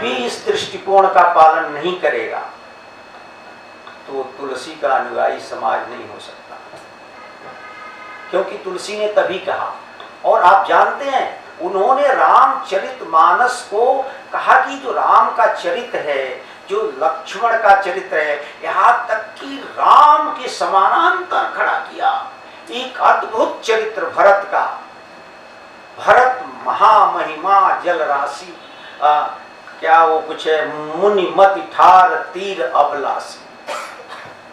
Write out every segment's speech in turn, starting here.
भी इस दृष्टिकोण का पालन नहीं करेगा तो तुलसी का अनुयायी समाज नहीं हो सकता। क्योंकि तुलसी ने तभी कहा, और आप जानते हैं उन्होंने रामचरितमानस को कहा कि जो राम का चरित्र है, जो लक्ष्मण का चरित्र है, यहाँ तक कि राम के समानांतर खड़ा किया। एक अद्भुत चरित्र भरत का। भरत महामहिमा जल राशि, क्या वो कुछ है, मुनि मति ठार तीर अबलासी।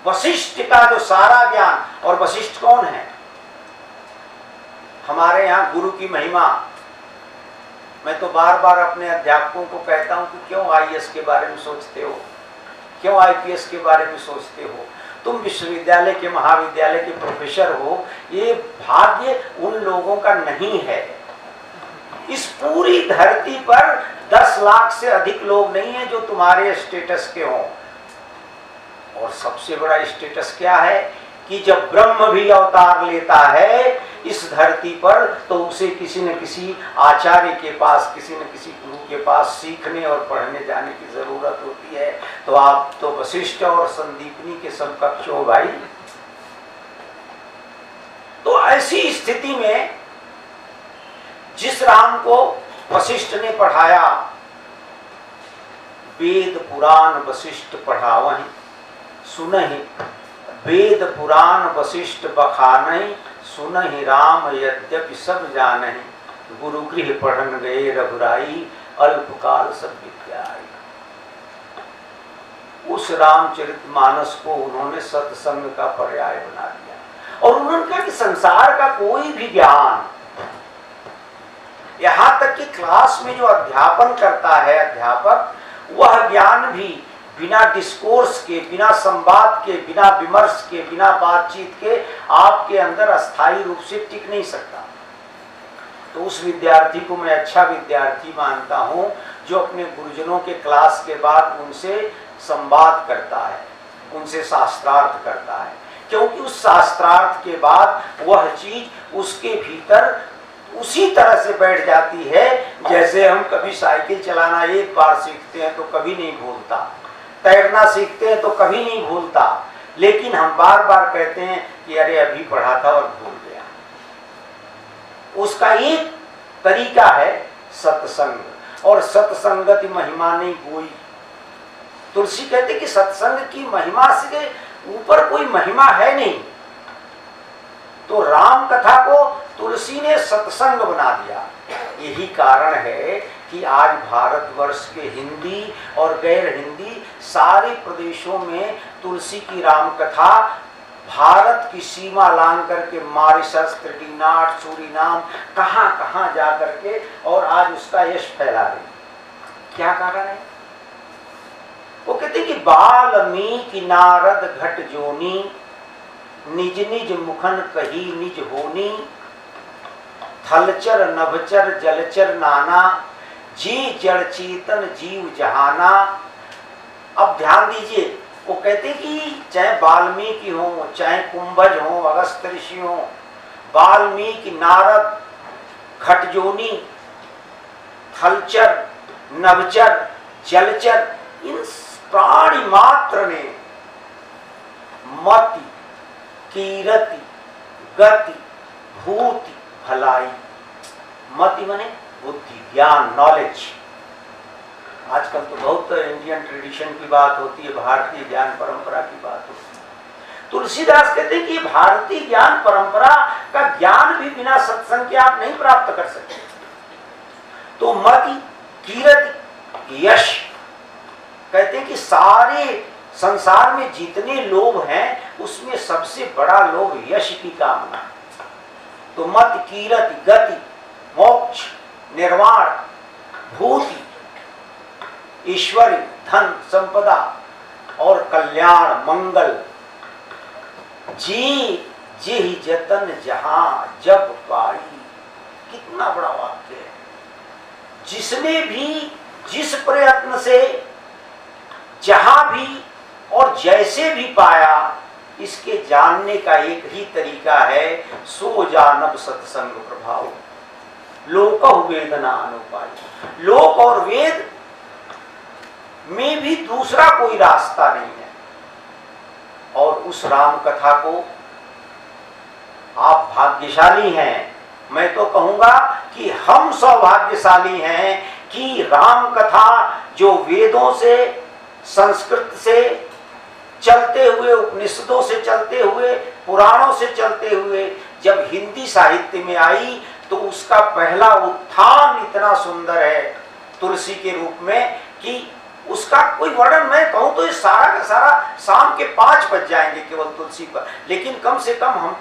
वशिष्ठ का जो सारा ज्ञान, और वशिष्ठ कौन है? हमारे यहाँ गुरु की महिमा। मैं तो बार बार अपने अध्यापकों को कहता हूं कि क्यों आईएएस के बारे में सोचते हो, क्यों आईपीएस के बारे में सोचते हो, तुम विश्वविद्यालय के महाविद्यालय के प्रोफेसर हो। ये भाग्य उन लोगों का नहीं है। इस पूरी धरती पर 10 लाख से अधिक लोग नहीं है जो तुम्हारे स्टेटस के हों। और सबसे बड़ा स्टेटस क्या है कि जब ब्रह्म भी अवतार लेता है इस धरती पर तो उसे किसी न किसी आचार्य के पास, किसी न किसी गुरु के पास सीखने और पढ़ने जाने की जरूरत होती है। तो आप तो वशिष्ठ और संदीपनी के समकक्ष हो भाई। तो ऐसी स्थिति में जिस राम को वशिष्ठ ने पढ़ाया, वेद पुराण वशिष्ठ पढ़ावहि सुनहि, वेद पुराण वशिष्ठ बखानहि, सुनहि राम यद्यपि सब जानहि, गुरु गृह पढ़न गए रघुराई, अल्पकाल सब विद्या आई। उस रामचरितमानस को उन्होंने सत्संग का पर्याय बना दिया। और उन्होंने कहा कि संसार का कोई भी ज्ञान, यहां तक कि क्लास में जो अध्यापन करता है अध्यापक, वह ज्ञान भी बिना डिस्कोर्स के, बिना संवाद के, बिना विमर्श के, बिना बातचीत के आपके अंदर अस्थायी रूप से टिक नहीं सकता। तो उस विद्यार्थी को मैं अच्छा विद्यार्थी मानता हूं जो अपने गुरुजनों के क्लास के बाद उनसे संवाद करता है, उनसे शास्त्रार्थ करता है। क्योंकि उस शास्त्रार्थ के बाद वह चीज उसके भीतर उसी तरह से बैठ जाती है जैसे हम कभी साइकिल चलाना एक बार सीखते हैं तो कभी नहीं भूलता, तैरना सीखते हैं तो कभी नहीं भूलता, लेकिन हम बार बार कहते हैं कि अरे अभी पढ़ा था और भूल गया। उसका एक तरीका है सत्संग, और सत्संगति महिमा नहीं कोई। तुलसी कहते कि सत्संग की महिमा से ऊपर कोई महिमा है नहीं। तो राम कथा को तुलसी ने सत्संग बना दिया। यही कारण है कि आज भारतवर्ष के हिंदी और गैर हिंदी सारे प्रदेशों में तुलसी की राम कथा भारत की सीमा लांग करके मॉरिशस, त्रिनिदाद, सूरीनाम, कहां कहां जा करके और आज उसका यश फैला रही। क्या कारण है? वो कहते कि वाल्मीकि नारद घट जोनी, निज निज मुखन कही निज होनी, थलचर नभचर जलचर नाना, जी जड़ चेतन जीव जहाना। अब ध्यान दीजिए, वो कहते कि चाहे वाल्मीकि हो, चाहे कुंभज हो, अगस्त ऋषि हो, वाल्मीकि, नारद, खटजोनी, थलचर, नभचर, जलचर, इन प्राणी मात्र ने मति, कीरति, गति, भूति, भलाई। मति माने बुद्धि, ज्ञान, नॉलेज। आजकल तो बहुत इंडियन ट्रेडिशन की बात होती है, भारतीय ज्ञान परंपरा की बात होती है। तुलसीदास कहते हैं कि भारतीय ज्ञान परंपरा का ज्ञान भी बिना सत्संग के आप नहीं प्राप्त कर सकते। तो मति, कीरति, यश, कहते हैं कि सारे संसार में जितने लोभ हैं उसमें सबसे बड़ा लोभ यश की कामना। तो मत, कीरति, गति, मोक्ष, निर्वाण, भूति, ईश्वरी, धन, संपदा और कल्याण, मंगल, जी जेहि जतन जहां जब पाई। कितना बड़ा वाक्य है। जिसने भी जिस प्रयत्न से जहां भी और जैसे भी पाया, इसके जानने का एक ही तरीका है, सो जानब सत्संग प्रभाव, लोक वेदना अनुपाय। लोक और वेद भी दूसरा कोई रास्ता नहीं है। और उस राम कथा को आप भाग्यशाली हैं, मैं तो कहूंगा कि हम सौभाग्यशाली हैं कि राम कथा जो वेदों से, संस्कृत से चलते हुए, उपनिषदों से चलते हुए, पुराणों से चलते हुए जब हिंदी साहित्य में आई तो उसका पहला उत्थान इतना सुंदर है तुलसी के रूप में कि उसका कोई वर्णन मैं कहूं तो ये सारा का सारा शाम के 5 बज जाएंगे केवल तुलसी पर, लेकिन कम से कम हम